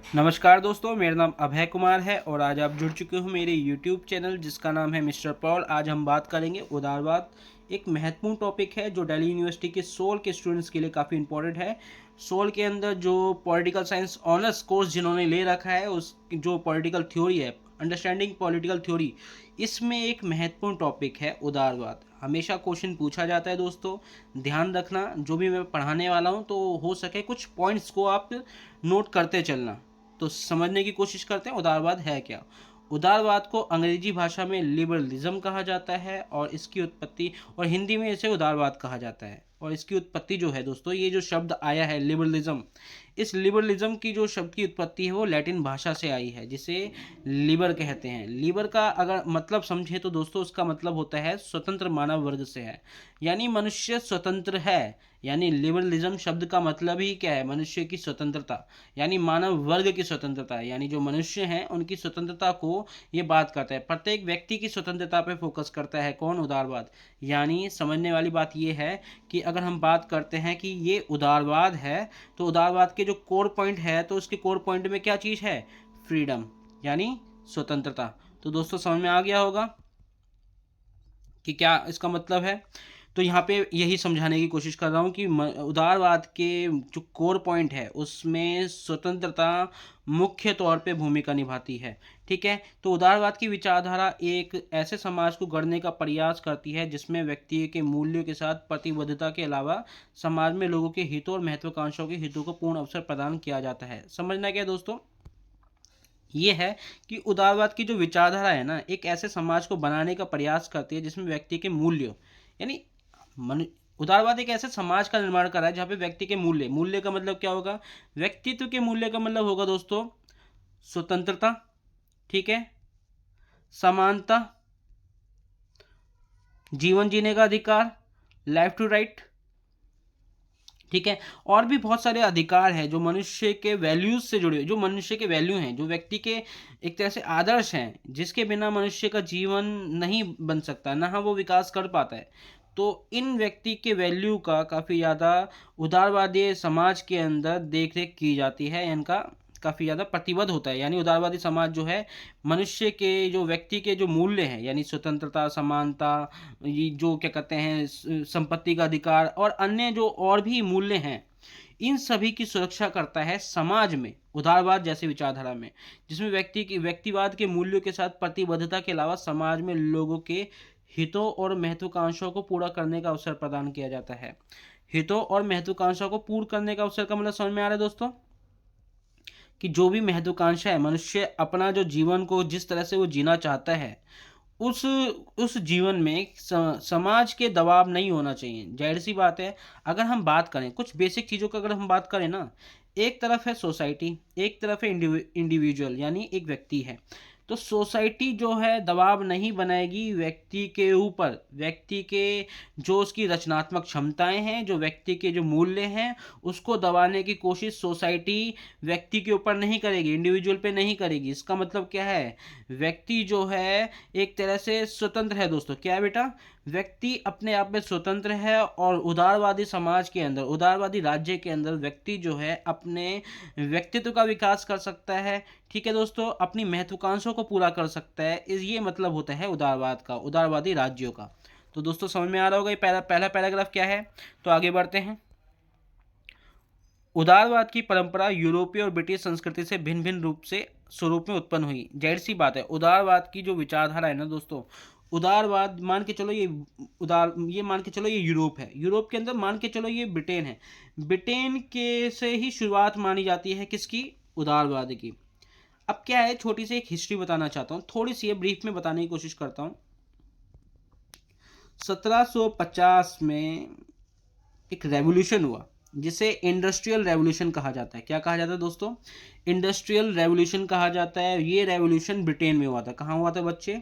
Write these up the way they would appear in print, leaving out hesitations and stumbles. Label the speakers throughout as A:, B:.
A: नमस्कार दोस्तों, मेरा नाम अभय कुमार है और आज आप जुड़ चुके हो मेरे YouTube चैनल जिसका नाम है मिस्टर पॉल। आज हम बात करेंगे उदारवाद। एक महत्वपूर्ण टॉपिक है जो दिल्ली यूनिवर्सिटी के सोल के स्टूडेंट्स के लिए काफ़ी इंपॉर्टेंट है। सोल के अंदर जो पॉलिटिकल साइंस ऑनर्स कोर्स जिन्होंने ले रखा है, उस जो पॉलिटिकल थ्योरी है, अंडरस्टैंडिंग पॉलिटिकल थ्योरी, इसमें एक महत्वपूर्ण टॉपिक है उदारवाद। हमेशा क्वेश्चन पूछा जाता है दोस्तों, ध्यान रखना जो भी मैं पढ़ाने वाला हूँ, तो हो सके कुछ पॉइंट्स को आप नोट करते चलना। तो समझने की कोशिश करते हैं उदारवाद है क्या। उदारवाद को अंग्रेजी भाषा में लिबरलिज्म कहा जाता है और इसकी उत्पत्ति, और हिंदी में इसे उदारवाद कहा जाता है। और इसकी उत्पत्ति जो है दोस्तों, ये जो शब्द आया है लिबरलिज्म, इस लिबरलिज्म की जो शब्द की उत्पत्ति है वो लैटिन भाषा से आई है, जिसे लिबर कहते हैं। लिबर का अगर मतलब समझे तो दोस्तों, उसका मतलब होता है स्वतंत्र मानव वर्ग से है, यानी मनुष्य स्वतंत्र है। यानी लिबरलिज्म शब्द का मतलब ही क्या है? मनुष्य की स्वतंत्रता, यानी मानव वर्ग की स्वतंत्रता, यानी जो मनुष्य हैं उनकी स्वतंत्रता को ये बात करता है। प्रत्येक व्यक्ति की स्वतंत्रता पे फोकस करता है कौन? उदारवाद। यानी समझने वाली बात ये है कि अगर हम बात करते हैं कि ये उदारवाद है, तो उदारवाद के जो कोर पॉइंट है, तो उसके कोर पॉइंट में क्या चीज़ है? फ्रीडम, यानी स्वतंत्रता। तो दोस्तों समझ में आ गया होगा कि क्या इसका मतलब है। तो यहाँ पे यही समझाने की कोशिश कर रहा हूँ कि उदारवाद के जो कोर पॉइंट है उसमें स्वतंत्रता मुख्य तौर पे भूमिका निभाती है। ठीक है, तो उदारवाद की विचारधारा एक ऐसे समाज को गढ़ने का प्रयास करती है जिसमें व्यक्ति के मूल्यों के साथ प्रतिबद्धता के अलावा समाज में लोगों के हितों और महत्वाकांक्षाओं के हितों को पूर्ण अवसर प्रदान किया जाता है। समझना क्या है दोस्तों? ये है कि उदारवाद की जो विचारधारा है ना, एक ऐसे समाज को बनाने का प्रयास करती है जिसमें व्यक्ति के मूल्य, यानी मनु उदारवाद एक ऐसे समाज का निर्माण कर रहा है जहाँ पे व्यक्ति के मूल्य, मूल्य का मतलब क्या होगा? व्यक्तित्व के मूल्य का मतलब होगा दोस्तों स्वतंत्रता, ठीक है, समानता, जीवन जीने का अधिकार, लाइफ टू राइट, ठीक है, और भी बहुत सारे अधिकार हैं जो मनुष्य के वैल्यूज से जुड़े, जो मनुष्य के वैल्यू हैं, जो व्यक्ति के एक तरह से आदर्श हैं, जिसके बिना मनुष्य का जीवन नहीं बन सकता, ना वो विकास कर पाता है। तो इन व्यक्ति के वैल्यू का काफ़ी ज़्यादा उदारवादी समाज के अंदर देख रेख की जाती है, इनका काफ़ी ज़्यादा प्रतिबद्ध होता है। यानी उदारवादी समाज जो है, मनुष्य के जो व्यक्ति के जो मूल्य हैं, यानी स्वतंत्रता, समानता, ये जो क्या कहते हैं संपत्ति का अधिकार और अन्य जो और भी मूल्य हैं, इन सभी की सुरक्षा करता है समाज में उदारवाद जैसे विचारधारा में, जिसमें व्यक्ति की व्यक्तिवाद के मूल्यों के साथ प्रतिबद्धता के अलावा समाज में लोगों के हितों और महत्वाकांक्षाओं को पूरा करने का अवसर प्रदान किया जाता है। हितों और महत्वाकांक्षाओं को पूर्ण करने का अवसर का मतलब समझ में आ रहा है दोस्तों? कि जो भी महत्वाकांक्षा है, मनुष्य अपना जो जीवन को जिस तरह से वो जीना चाहता है, उस उस जीवन में समाज के दबाव नहीं होना चाहिए। जाहिर सी बात है, अगर हम बात करें कुछ बेसिक चीज़ों का, अगर हम बात करें ना, एक तरफ है सोसाइटी, एक तरफ है इंडिविजुअल, यानी एक व्यक्ति है। तो सोसाइटी जो है दबाव नहीं बनाएगी व्यक्ति के ऊपर, व्यक्ति के जो उसकी रचनात्मक क्षमताएं हैं, जो व्यक्ति के जो मूल्य हैं, उसको दबाने की कोशिश सोसाइटी व्यक्ति के ऊपर नहीं करेगी, इंडिविजुअल पे नहीं करेगी। इसका मतलब क्या है? व्यक्ति जो है एक तरह से स्वतंत्र है दोस्तों। क्या है बेटा? व्यक्ति अपने आप में स्वतंत्र है, और उदारवादी समाज के अंदर, उदारवादी राज्य के अंदर व्यक्ति जो है अपने व्यक्तित्व का विकास कर सकता है। ठीक है दोस्तों, अपनी महत्वाकांक्षाओं को पूरा कर सकता है। ये मतलब होता है उदारवाद का, उदारवादी राज्यों का। तो दोस्तों समझ में आ रहा होगा ये पहला पहला पैराग्राफ क्या है। तो आगे बढ़ते हैं। उदारवाद की परंपरा यूरोपीय और ब्रिटिश संस्कृति से भिन्न भिन्न रूप से स्वरूप में उत्पन्न हुई। जाहिर सी बात है, उदारवाद की जो विचारधारा है ना दोस्तों, उदारवाद मान के चलो ये मान के चलो ये यूरोप है, यूरोप के अंदर मान के चलो ये ब्रिटेन है, ब्रिटेन के से ही शुरुआत मानी जाती है किसकी? उदारवाद की। अब क्या है, छोटी सी एक हिस्ट्री बताना चाहता हूँ, थोड़ी सी ब्रीफ में बताने की कोशिश करता हूँ। 1750 में एक रेवोल्यूशन हुआ जिसे इंडस्ट्रियल रेवोल्यूशन कहा जाता है। क्या कहा जाता है दोस्तों? इंडस्ट्रियल रेवोल्यूशन कहा जाता है। ये रेवोल्यूशन ब्रिटेन में हुआ था। कहाँ हुआ था बच्चे?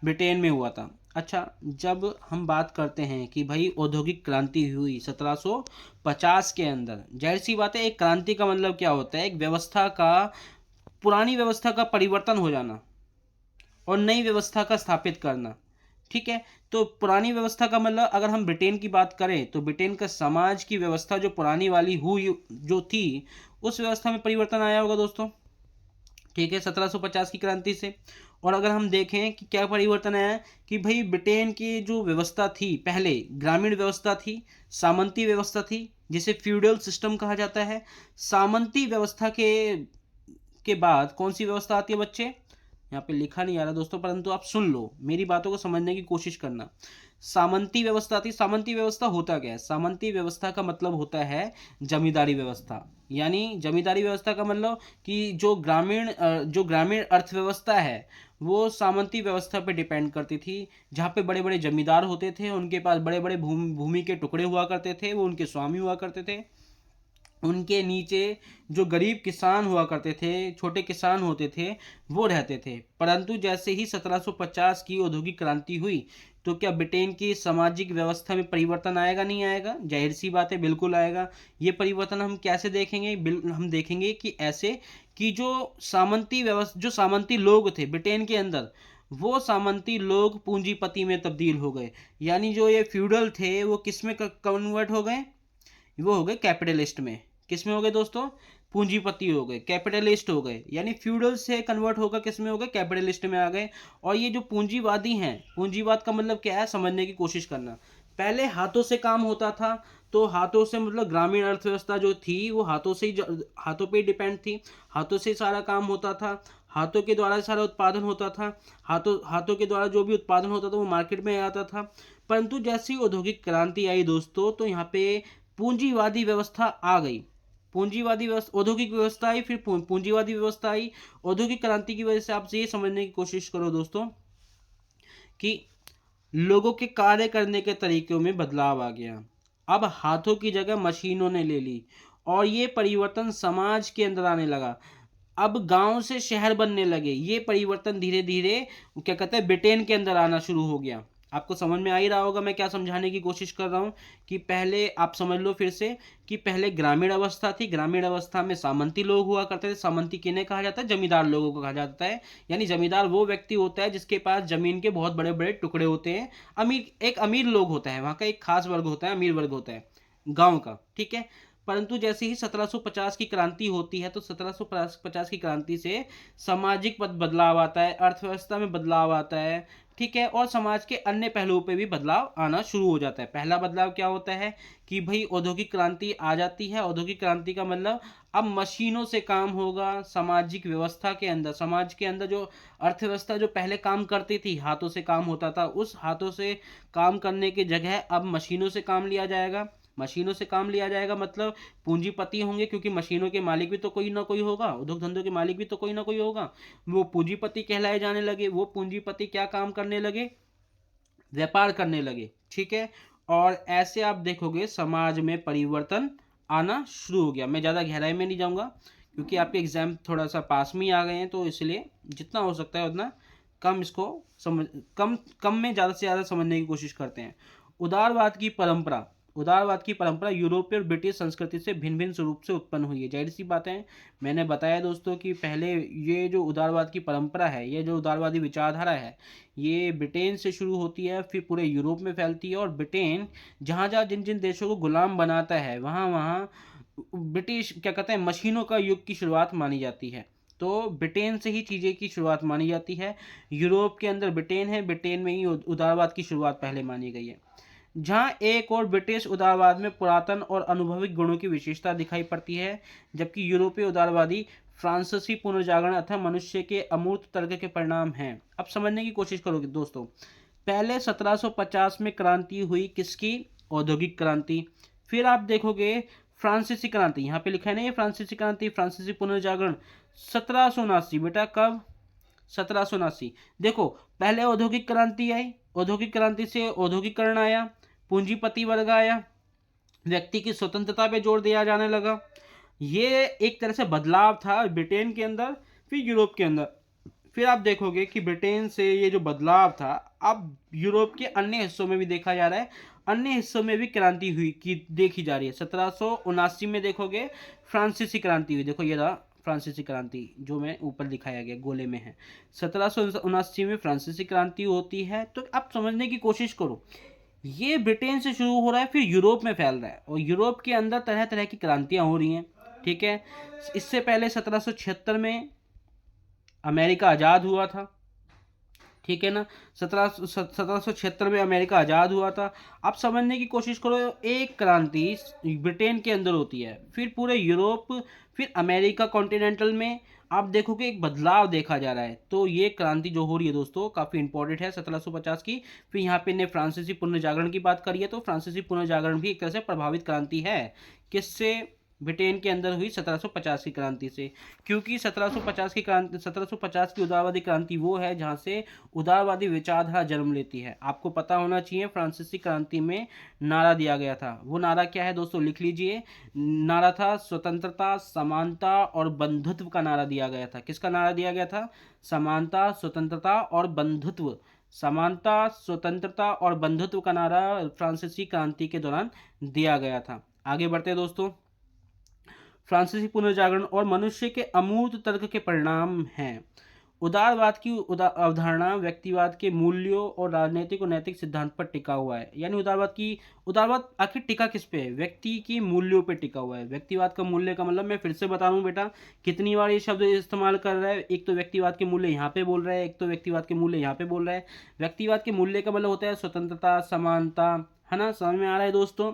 A: ब्रिटेन में हुआ था। अच्छा, जब हम बात करते हैं कि भाई औद्योगिक क्रांति हुई 1750 के अंदर, जाहिर सी बात है, एक क्रांति का मतलब क्या होता है? एक व्यवस्था का, पुरानी व्यवस्था का परिवर्तन हो जाना और नई व्यवस्था का स्थापित करना। ठीक है, तो पुरानी व्यवस्था का मतलब अगर हम ब्रिटेन की बात करें तो ब्रिटेन का समाज की व्यवस्था जो पुरानी वाली हुई जो थी, उस व्यवस्था में परिवर्तन आया होगा दोस्तों। ठीक है, 1750 की क्रांति से। और अगर हम देखें कि क्या परिवर्तन आया कि भाई ब्रिटेन की जो व्यवस्था थी, पहले ग्रामीण व्यवस्था थी, सामंती व्यवस्था थी, जिसे फ्यूडल सिस्टम कहा जाता है। सामंती व्यवस्था के बाद कौन सी व्यवस्था आती है बच्चे? यहाँ पे लिखा नहीं आ रहा दोस्तों, परंतु आप सुन लो, मेरी बातों को समझने की कोशिश करना। सामंती व्यवस्था थी। सामंती व्यवस्था होता क्या है? सामंती व्यवस्था का मतलब होता है जमींदारी व्यवस्था। यानी जमींदारी व्यवस्था का मतलब कि जो ग्रामीण अर्थव्यवस्था है वो सामंती व्यवस्था पे डिपेंड करती थी, जहाँ पे बड़े बड़े जमींदार होते थे, उनके पास बड़े बड़े भूमि के टुकड़े हुआ करते थे, वो उनके स्वामी हुआ करते थे। उनके नीचे जो गरीब किसान हुआ करते थे, छोटे किसान होते थे, वो रहते थे। परंतु जैसे ही 1750 की औद्योगिक क्रांति हुई, तो क्या ब्रिटेन की सामाजिक व्यवस्था में परिवर्तन आएगा? नहीं आएगा? जाहिर सी बात है, बिल्कुल आएगा। ये परिवर्तन हम कैसे देखेंगे? हम देखेंगे कि ऐसे कि जो सामंती लोग थे ब्रिटेन के अंदर, वो सामंती लोग पूंजीपति में तब्दील हो गए। यानी जो ये फ्यूडल थे वो किस में कन्वर्ट हो गए? वो हो गए कैपिटलिस्ट में। किस में हो गए दोस्तों? पूंजीपति हो गए, कैपिटलिस्ट हो गए। यानी फ्यूडल से कन्वर्ट होकर किस में हो गए? कैपिटलिस्ट में आ गए। और ये जो पूंजीवादी हैं, पूंजीवाद का मतलब क्या है समझने की कोशिश करना। पहले हाथों से काम होता था, तो हाथों से मतलब ग्रामीण अर्थव्यवस्था जो थी वो हाथों पे ही डिपेंड थी। हाथों से सारा काम होता था, हाथों के द्वारा सारा उत्पादन होता था। हाथों के द्वारा जो भी उत्पादन होता था वो मार्केट में आता था। परंतु जैसी औद्योगिक क्रांति आई दोस्तों, तो यहाँ पे पूंजीवादी व्यवस्था आ गई। पूंजीवादी व्यवस्था, औद्योगिक व्यवस्था आई, फिर पूंजीवादी व्यवस्था आई। औद्योगिक क्रांति की वजह से आपसे ये समझने की कोशिश करो दोस्तों कि लोगों के कार्य करने के तरीकों में बदलाव आ गया। अब हाथों की जगह मशीनों ने ले ली, और ये परिवर्तन समाज के अंदर आने लगा। अब गांव से शहर बनने लगे। ये परिवर्तन धीरे धीरे क्या कहते हैं ब्रिटेन के अंदर आना शुरू हो गया। आपको समझ में आ ही रहा होगा मैं क्या समझाने की कोशिश कर रहा हूँ। कि पहले आप समझ लो फिर से कि पहले ग्रामीण अवस्था थी। ग्रामीण अवस्था में सामंती लोग हुआ करते थे। सामंती किन्हें कहा जाता है? जमींदार लोगों को कहा जाता है। यानी जमींदार वो व्यक्ति होता है जिसके पास जमीन के बहुत बड़े बड़े टुकड़े होते हैं। एक अमीर लोग होता है, वहाँ का एक खास वर्ग होता है, अमीर वर्ग होता है गाँव का। ठीक है। परंतु जैसे ही 1750 की क्रांति होती है, तो 1750 की क्रांति से सामाजिक बदलाव आता है, अर्थव्यवस्था में बदलाव आता है। ठीक है। और समाज के अन्य पहलुओं पे भी बदलाव आना शुरू हो जाता है। पहला बदलाव क्या होता है कि भाई औद्योगिक क्रांति आ जाती है। औद्योगिक क्रांति का मतलब अब मशीनों से काम होगा। सामाजिक व्यवस्था के अंदर, समाज के अंदर जो अर्थव्यवस्था जो पहले काम करती थी, हाथों से काम होता था, उस हाथों से काम करने की जगह अब मशीनों से काम लिया जाएगा। मशीनों से काम लिया जाएगा मतलब पूंजीपति होंगे, क्योंकि मशीनों के मालिक भी तो कोई ना कोई होगा, उद्योग धंधों के मालिक भी तो कोई ना कोई होगा। वो पूंजीपति कहलाए जाने लगे। वो पूंजीपति क्या काम करने लगे? व्यापार करने लगे। ठीक है। और ऐसे आप देखोगे समाज में परिवर्तन आना शुरू हो गया। मैं ज़्यादा गहराई में नहीं जाऊँगा, क्योंकि आपके एग्जाम थोड़ा सा पास में ही आ गए हैं, तो इसलिए जितना हो सकता है उतना कम इसको समझ कम कम में ज़्यादा से ज़्यादा समझने की कोशिश करते हैं। उदारवाद की परंपरा। उदारवाद की परंपरा यूरोपीय और ब्रिटिश संस्कृति से भिन्न भिन्न स्वरूप से उत्पन्न हुई है। जाहिर सी बात है, मैंने बताया दोस्तों कि पहले ये जो उदारवाद की परंपरा है, ये जो उदारवादी विचारधारा है, ये ब्रिटेन से शुरू होती है, फिर पूरे यूरोप में फैलती है। और ब्रिटेन जहाँ जहाँ जिन जिन देशों को गुलाम बनाता है, वहाँ वहाँ ब्रिटिश क्या कहते हैं मशीनों का युग की शुरुआत मानी जाती है। तो ब्रिटेन से ही चीज़ें की शुरुआत मानी जाती है। यूरोप के अंदर ब्रिटेन है, ब्रिटेन में ही उदारवाद की शुरुआत पहले मानी गई है। जहाँ एक और ब्रिटिश उदारवाद में पुरातन और अनुभविक गुणों की विशेषता दिखाई पड़ती है, जबकि यूरोपीय उदारवादी फ्रांसीसी पुनर्जागरण अथवा मनुष्य के अमूर्त तर्क के परिणाम हैं। अब समझने की कोशिश करोगे दोस्तों। पहले 1750 में क्रांति हुई, किसकी? औद्योगिक क्रांति। फिर आप देखोगे फ्रांसीसी क्रांति, यहाँ पे लिखा है ना ये फ्रांसीसी क्रांति, फ्रांसीसी पुनर्जागरण 1779। बेटा कब? 1779। देखो, पहले औद्योगिक क्रांति आई, औद्योगिक क्रांति से औद्योगिकरण आया, पूंजीपति वर्ग आया, व्यक्ति की स्वतंत्रता पे जोर दिया जाने लगा। ये एक तरह से बदलाव था ब्रिटेन के अंदर, फिर यूरोप के अंदर। फिर आप देखोगे कि ब्रिटेन से ये जो बदलाव था, अब यूरोप के अन्य हिस्सों में भी देखा जा रहा है। अन्य हिस्सों में भी क्रांति हुई की देखी जा रही है। 1779 में देखोगे फ्रांसीसी क्रांति हुई। देखो ये रहा फ्रांसीसी क्रांति, जो मैं ऊपर दिखाया गया गोले में है। 1779 में फ्रांसीसी क्रांति होती है। तो आप समझने की कोशिश करो, ये ब्रिटेन से शुरू हो रहा है, फिर यूरोप में फैल रहा है, और यूरोप के अंदर तरह तरह की क्रांतियां हो रही हैं। ठीक है। इससे पहले 1776 में अमेरिका आज़ाद हुआ था, ठीक है ना। 1776 में अमेरिका आज़ाद हुआ था। आप समझने की कोशिश करो, एक क्रांति ब्रिटेन के अंदर होती है, फिर पूरे यूरोप, फिर अमेरिका कॉन्टिनेंटल में आप देखोगे एक बदलाव देखा जा रहा है। तो ये क्रांति जो हो रही है दोस्तों काफ़ी इंपॉर्टेंट है 1750 की। फिर यहाँ पे ने फ्रांसीसी पुनर्जागरण की बात करी है, तो फ्रांसीसी पुनर्जागरण भी एक तरह से प्रभावित क्रांति है। किससे? ब्रिटेन के अंदर हुई 1750 की क्रांति से। क्योंकि 1750 की क्रांति, 1750 की उदारवादी क्रांति वो है जहाँ से उदारवादी विचारधारा जन्म लेती है। आपको पता होना चाहिए फ्रांसीसी क्रांति में नारा दिया गया था। वो नारा क्या है दोस्तों, लिख लीजिए। नारा था स्वतंत्रता, समानता और बंधुत्व का नारा दिया गया था। किसका नारा दिया गया था? समानता, स्वतंत्रता और बंधुत्व। समानता, स्वतंत्रता और बंधुत्व का नारा फ्रांसीसी क्रांति के दौरान दिया गया था। आगे बढ़ते हैं दोस्तों। फ्रांसीसी पुनर्जागरण और मनुष्य के अमूर्त तर्क के परिणाम हैं। उदारवाद की अवधारणा व्यक्तिवाद के मूल्यों और राजनीतिक और नैतिक सिद्धांत पर टिका हुआ है। यानी उदारवाद आखिर टिका किस पे है? व्यक्ति की मूल्यों पे टिका हुआ है। व्यक्तिवाद का मूल्य का मतलब मैं फिर से बता रहा हूँ बेटा, कितनी बार ये शब्द इस्तेमाल कर रहा है। एक तो व्यक्तिवाद के मूल्य यहाँ पे बोल रहा है, एक तो व्यक्तिवाद के मूल्य यहाँ पे बोल रहा है। व्यक्तिवाद के मूल्य का मतलब होता है स्वतंत्रता, समानता, है ना, समझ में आ रहा है दोस्तों।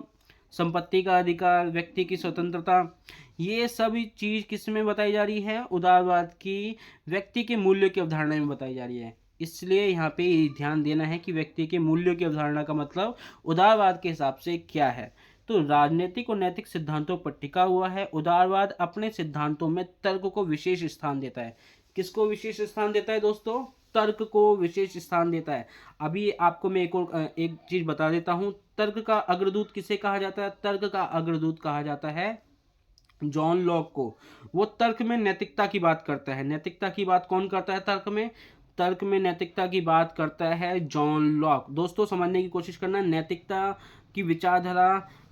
A: संपत्ति का अधिकार, व्यक्ति की स्वतंत्रता, ये सभी चीज किस में बताई जा रही है? उदारवाद की व्यक्ति के मूल्य की अवधारणा में बताई जा रही है। इसलिए यहाँ पे ध्यान देना है कि व्यक्ति के मूल्यों की अवधारणा का मतलब उदारवाद के हिसाब से क्या है। तो राजनीतिक और नैतिक सिद्धांतों पर टिका हुआ है। उदारवाद अपने सिद्धांतों में तर्क को विशेष स्थान देता है। किसको विशेष स्थान देता है दोस्तों? तर्क को विशेष स्थान देता है। अभी आपको मैं एक चीज बता देता हूँ। तर्क का अग्रदूत किसे कहा जाता है? तर्क का अग्रदूत कहा जाता है जॉन लॉक को। वो तर्क में नैतिकता की बात करता है। नैतिकता की बात कौन करता है तर्क में? तर्क में नैतिकता की बात करता है जॉन लॉक। दोस्तों समझने की कोशिश करना, नैतिकता की विचारधारा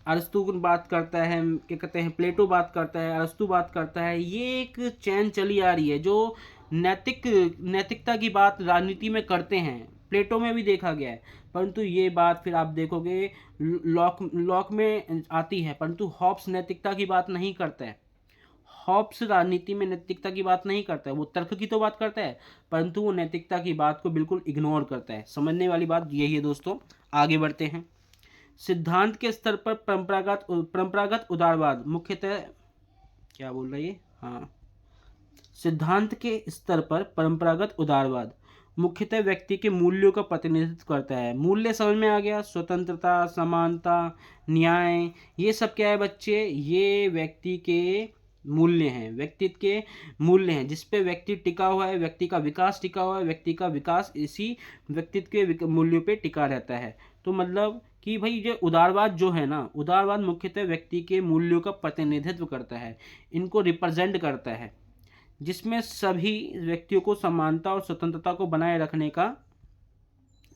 A: अरस्तु बात करता है, क्या कहते हैं, प्लेटो बात करता है, अरस्तु बात करता है। ये एक चैन चली आ रही है जो नैतिकता की बात राजनीति में करते हैं। प्लेटो में भी देखा गया है, परंतु ये बात फिर आप देखोगे लॉक में आती है, परंतु हॉब्स नैतिकता की बात नहीं करता है। हॉब्स राजनीति में नैतिकता की बात नहीं करता है। वो तर्क की तो बात करता है, परंतु वो नैतिकता की बात को बिल्कुल इग्नोर करता है। समझने वाली बात यही है दोस्तों। आगे बढ़ते हैं। सिद्धांत के स्तर पर परंपरागत उदारवाद मुख्यतः, क्या बोल रही है, हाँ, सिद्धांत के स्तर पर परंपरागत उदारवाद मुख्यतः व्यक्ति के मूल्यों का प्रतिनिधित्व करता है। मूल्य समझ में आ गया? स्वतंत्रता, समानता, न्याय, ये सब क्या है बच्चे? ये व्यक्ति के मूल्य हैं। व्यक्तित्व के मूल्य हैं जिस पे व्यक्ति टिका हुआ है, व्यक्ति का विकास टिका हुआ है। व्यक्ति का विकास इसी व्यक्तित्व के मूल्यों पे टिका रहता है। तो मतलब कि भाई ये उदारवाद जो है ना, उदारवाद मुख्यतः व्यक्ति के मूल्यों का प्रतिनिधित्व करता है, इनको रिप्रेजेंट करता है, जिसमें सभी व्यक्तियों को समानता और स्वतंत्रता को बनाए रखने का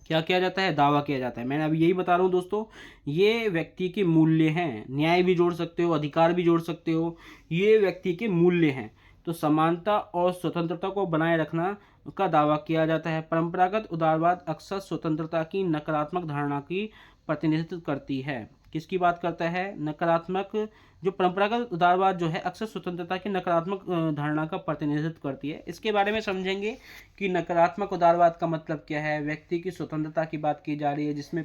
A: क्या किया जाता है? दावा किया जाता है। मैंने अभी यही बता रहा हूँ दोस्तों, ये व्यक्ति के मूल्य हैं। न्याय भी जोड़ सकते हो, अधिकार भी जोड़ सकते हो, ये व्यक्ति के मूल्य हैं। तो समानता और स्वतंत्रता को बनाए रखना का दावा किया जाता है। परंपरागत उदारवाद अक्सर स्वतंत्रता की नकारात्मक धारणा की प्रतिनिधित्व करती है। किसकी बात करता है? नकारात्मक। जो परंपरागत उदारवाद जो है अक्सर स्वतंत्रता की नकारात्मक धारणा का प्रतिनिधित्व करती है। इसके बारे में समझेंगे कि नकारात्मक उदारवाद का मतलब क्या है। व्यक्ति की स्वतंत्रता की बात की जा रही है, जिसमें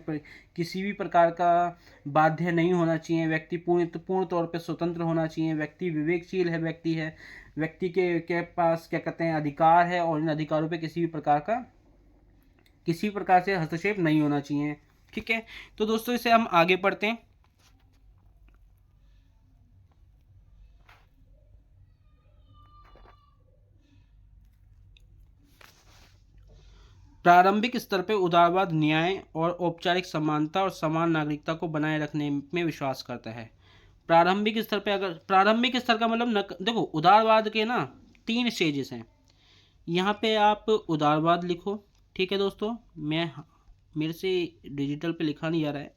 A: किसी भी प्रकार का बाध्य नहीं होना चाहिए। व्यक्ति पूर्ण तौर पर स्वतंत्र होना चाहिए। व्यक्ति विवेकशील है, व्यक्ति है, व्यक्ति के पास क्या कहते हैं अधिकार है, और इन अधिकारों पे किसी प्रकार से हस्तक्षेप नहीं होना चाहिए। ठीक है, तो दोस्तों इसे हम आगे पढ़ते हैं। प्रारंभिक स्तर पर उदारवाद न्याय और औपचारिक समानता और समान नागरिकता को बनाए रखने में विश्वास करता है। प्रारंभिक स्तर पे, अगर प्रारंभिक स्तर का मतलब देखो, उदारवाद के ना 3 स्टेजेस हैं। यहाँ पे आप उदारवाद लिखो, ठीक है दोस्तों, मेरे से डिजिटल पे लिखा नहीं जा रहा है।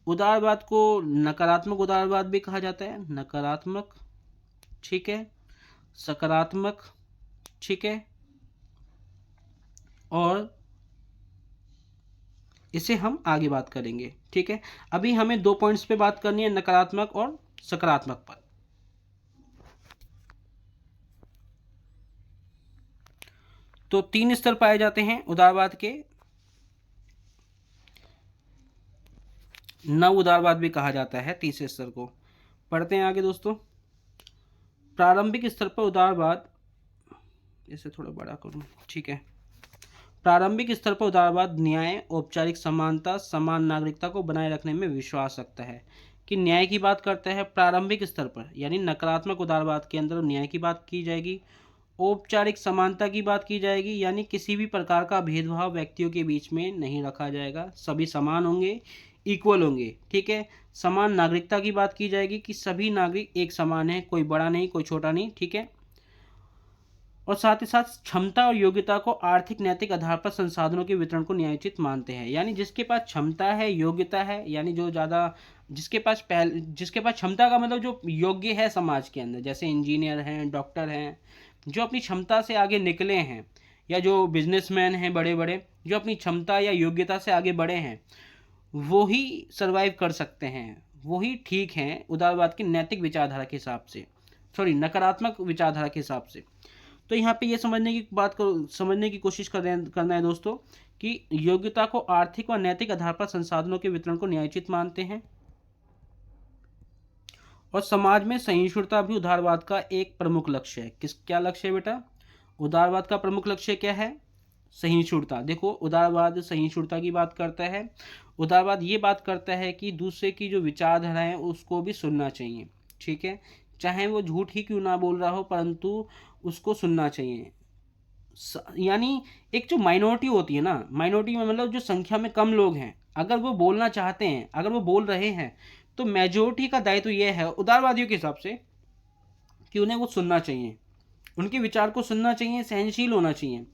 A: उदारवाद को नकारात्मक उदारवाद भी कहा जाता है, नकारात्मक, ठीक है, सकारात्मक, ठीक है, और इसे हम आगे बात करेंगे। ठीक है, अभी हमें 2 पॉइंट्स पे बात करनी है, नकारात्मक और सकारात्मक पर। तो 3 स्तर पाए जाते हैं उदारवाद के। नव उदारवाद भी कहा जाता है तीसरे स्तर को। पढ़ते हैं आगे दोस्तों। प्रारंभिक स्तर पर उदारवाद, इसे थोड़ा बड़ा करूं, ठीक है। प्रारंभिक स्तर पर उदारवाद न्याय, औपचारिक समानता, समान नागरिकता को बनाए रखने में विश्वास रखता है। कि न्याय की बात करता है प्रारंभिक स्तर पर, यानी नकारात्मक उदारवाद के अंदर न्याय की बात की जाएगी। औपचारिक समानता की बात की जाएगी, यानी किसी भी प्रकार का भेदभाव व्यक्तियों के बीच में नहीं रखा जाएगा, सभी समान होंगे, इक्वल होंगे, ठीक है। समान नागरिकता की बात की जाएगी कि सभी नागरिक एक समान है, कोई बड़ा नहीं कोई छोटा नहीं, ठीक है। और साथ ही साथ क्षमता और योग्यता को आर्थिक नैतिक आधार पर संसाधनों के वितरण को न्यायोचित मानते हैं, यानी जिसके पास क्षमता है, योग्यता है, यानी जो ज़्यादा जिसके पास क्षमता का मतलब जो योग्य है समाज के अंदर, जैसे इंजीनियर हैं, डॉक्टर हैं, जो अपनी क्षमता से आगे निकले हैं, या जो बिजनेसमैन हैं बड़े बड़े, जो अपनी क्षमता या योग्यता से आगे बढ़े हैं, वो ही सरवाइव कर सकते हैं, वो ही ठीक हैं उदारवाद की नैतिक विचारधारा के हिसाब से, सॉरी नकारात्मक विचारधारा के हिसाब से। तो यहाँ पे ये समझने की कोशिश करना है दोस्तों कि योग्यता को आर्थिक और नैतिक आधार पर संसाधनों के वितरण को न्यायोचित मानते हैं। और समाज में सहिष्णुता भी उदारवाद का एक प्रमुख लक्ष्य है। क्या लक्ष्य है बेटा? उदारवाद का प्रमुख लक्ष्य क्या है? सहिष्णुता। देखो, उदारवाद सहिष्णुता की बात करता है। उदारवाद ये बात करता है कि दूसरे की जो विचारधारा है उसको भी सुनना चाहिए, ठीक है, चाहे वो झूठ ही क्यों ना बोल रहा हो, परंतु उसको सुनना चाहिए। यानी एक जो माइनॉरिटी होती है ना, माइनॉरिटी में मतलब जो संख्या में कम लोग हैं, अगर वो बोलना चाहते हैं, अगर वो बोल रहे हैं, तो मेजोरिटी का दायित्व यह है उदारवादियों के हिसाब से कि उन्हें वो सुनना चाहिए, उनके विचार को सुनना चाहिए, सहनशील होना चाहिए।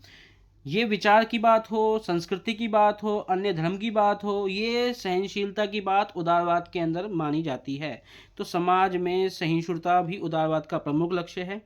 A: ये विचार की बात हो, संस्कृति की बात हो, अन्य धर्म की बात हो, ये सहनशीलता की बात उदारवाद के अंदर मानी जाती है। तो समाज में सहिष्णुता भी उदारवाद का प्रमुख लक्ष्य है।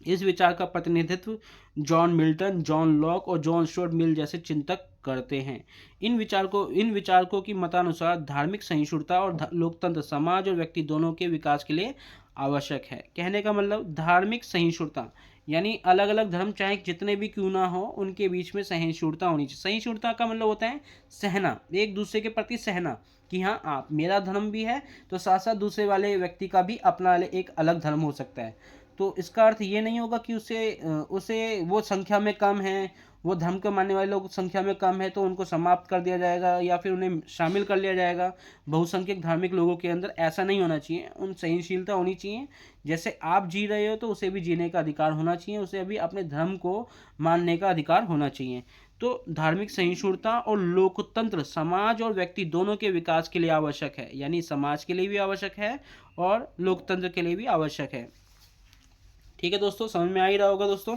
A: इस विचार का प्रतिनिधित्व जॉन मिल्टन, जॉन लॉक और जॉन स्टुअर्ट मिल जैसे चिंतक करते हैं। इन विचारकों की मतानुसार धार्मिक सहिष्णुता और लोकतंत्र समाज और व्यक्ति दोनों के विकास के लिए आवश्यक है। कहने का मतलब धार्मिक सहिष्णुता यानी अलग अलग धर्म चाहे जितने भी क्यों ना हो, उनके बीच में सहिष्णुता होनी चाहिए। सहिष्णुता का मतलब होता है सहना, एक दूसरे के प्रति सहना, कि हाँ आप मेरा धर्म भी है तो साथ साथ दूसरे वाले व्यक्ति का भी अपना एक अलग धर्म हो सकता है। तो इसका अर्थ ये नहीं होगा कि उसे वो संख्या में कम है, वो धर्म के मानने वाले लोग संख्या में कम है तो उनको समाप्त कर दिया जाएगा या फिर उन्हें शामिल कर लिया जाएगा बहुसंख्यक धार्मिक लोगों के अंदर। ऐसा नहीं होना चाहिए, उन सहनशीलता होनी चाहिए। जैसे आप जी रहे हो तो उसे भी जीने का अधिकार होना चाहिए, उसे भी अपने धर्म को मानने का अधिकार होना चाहिए। तो धार्मिक सहिष्णुता और लोकतंत्र समाज और व्यक्ति दोनों के विकास के लिए आवश्यक है, यानी समाज के लिए भी आवश्यक है और लोकतंत्र के लिए भी आवश्यक है। ठीक है दोस्तों, समझ में आ ही रहा होगा दोस्तों।